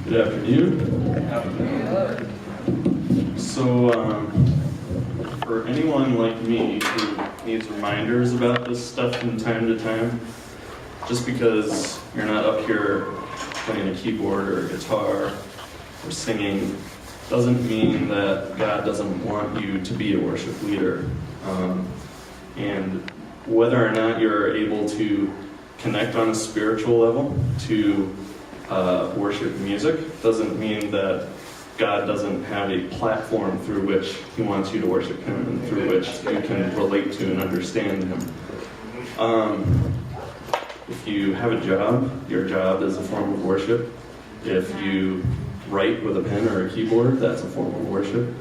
Good afternoon. So, for anyone like me who needs reminders about this stuff from time to time, just because you're not up here playing a keyboard or a guitar or singing doesn't mean that God doesn't want you to be a worship leader. And whether or not you're able to connect on a spiritual level to worship music doesn't mean that God doesn't have a platform through which He wants you to worship Him and through which you can relate to and understand Him. If you have a job, your job is a form of worship. If you write with a pen or a keyboard, that's a form of worship.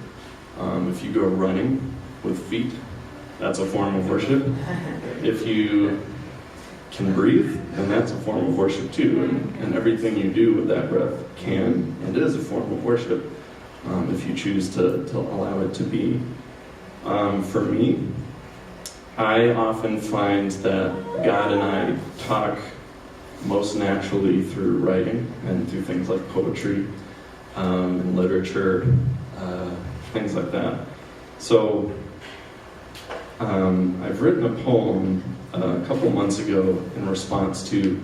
If you go running with feet, that's a form of worship. If you can breathe, then that's a form of worship too. And everything you do with that breath can and is a form of worship if you choose to allow it to be. For me, I often find that God and I talk most naturally through writing and through things like poetry and literature, things like that. So I've written a poem a couple months ago in response to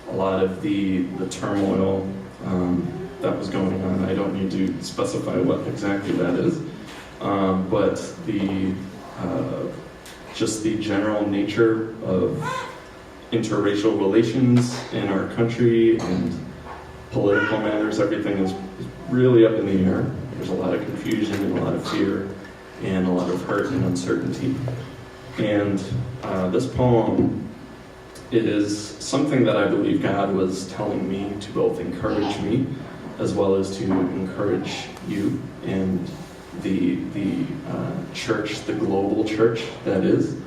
a lot of the turmoil that was going on. I don't need to specify what exactly that is, but just the general nature of interracial relations in our country and political matters. Everything is really up in the air. There's a lot of confusion and a lot of fear and a lot of hurt and uncertainty. And this poem is something that I believe God was telling me to both encourage me as well as to encourage you and the church, the global church that is.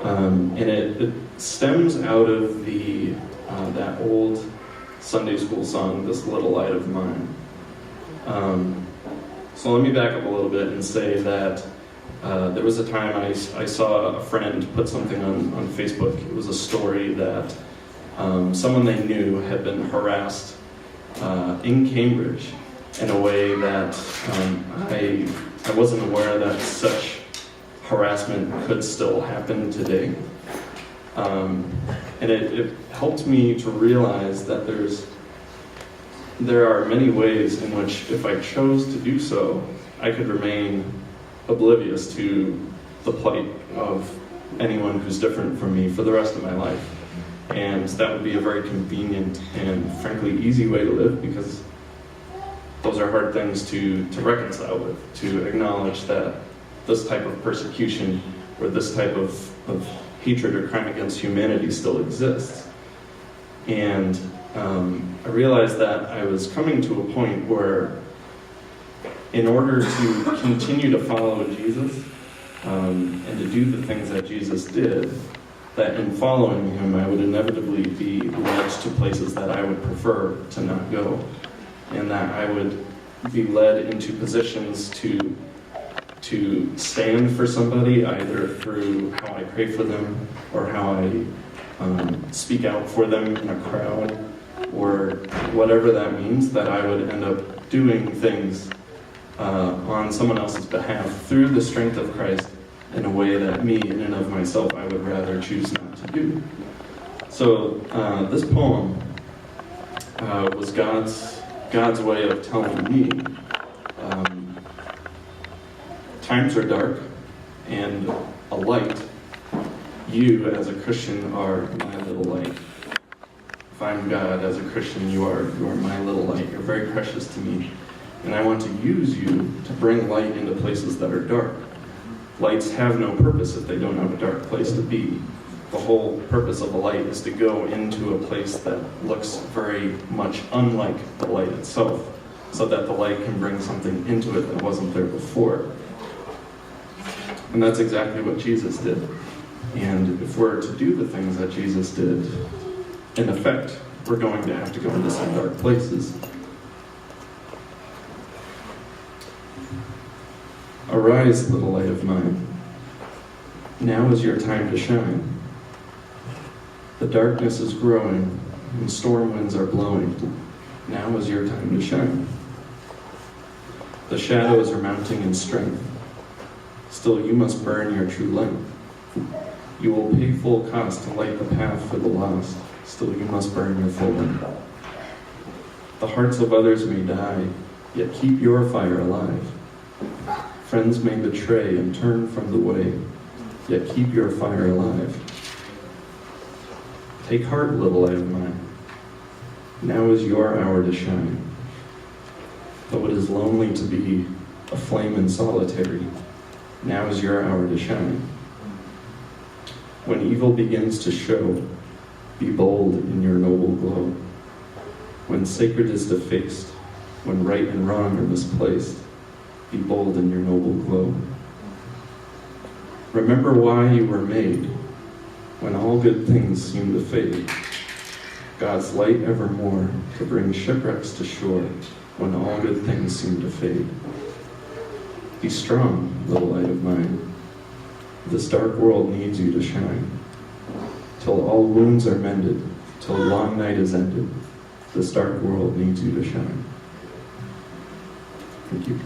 And it stems out of that old Sunday school song, "This Little Light of Mine." So let me back up a little bit and say that there was a time I saw a friend put something on Facebook. It was a story that someone they knew had been harassed in Cambridge in a way that I wasn't aware that such harassment could still happen today. And it helped me to realize that there are many ways in which, if I chose to do so, I could remain oblivious to the plight of anyone who's different from me for the rest of my life. And that would be a very convenient and frankly easy way to live, because those are hard things to reconcile with, to acknowledge that this type of persecution or this type of hatred or crime against humanity still exists. And I realized that I was coming to a point where, in order to continue to follow Jesus and to do the things that Jesus did, that in following Him I would inevitably be led to places that I would prefer to not go, and that I would be led into positions to stand for somebody, either through how I pray for them or how I speak out for them in a crowd, or whatever that means, that I would end up doing things on someone else's behalf through the strength of Christ in a way that me, in and of myself, I would rather choose not to do. So this poem was God's way of telling me times are dark, and a light, you as a Christian are my little light. If I'm God as a Christian, you are my little light. You're very precious to me. And I want to use you to bring light into places that are dark. Lights have no purpose if they don't have a dark place to be. The whole purpose of a light is to go into a place that looks very much unlike the light itself, so that the light can bring something into it that wasn't there before. And that's exactly what Jesus did. And if we're to do the things that Jesus did, in effect, we're going to have to go into some dark places. Arise, little light of mine. Now is your time to shine. The darkness is growing, and storm winds are blowing. Now is your time to shine. The shadows are mounting in strength. Still you must burn your true light. You will pay full cost to light the path for the lost. Still you must burn your full light. The hearts of others may die, yet keep your fire alive. Friends may betray and turn from the way, yet keep your fire alive. Take heart, little light of mine. Now is your hour to shine. Though it is lonely to be a flame in solitary, now is your hour to shine. When evil begins to show, be bold in your noble glow. When sacred is defaced, when right and wrong are misplaced, be bold in your noble glow. Remember why you were made, when all good things seem to fade. God's light evermore to bring shipwrecks to shore, when all good things seem to fade. Be strong, little light of mine. This dark world needs you to shine. Till all wounds are mended, till long night is ended, this dark world needs you to shine. Thank you.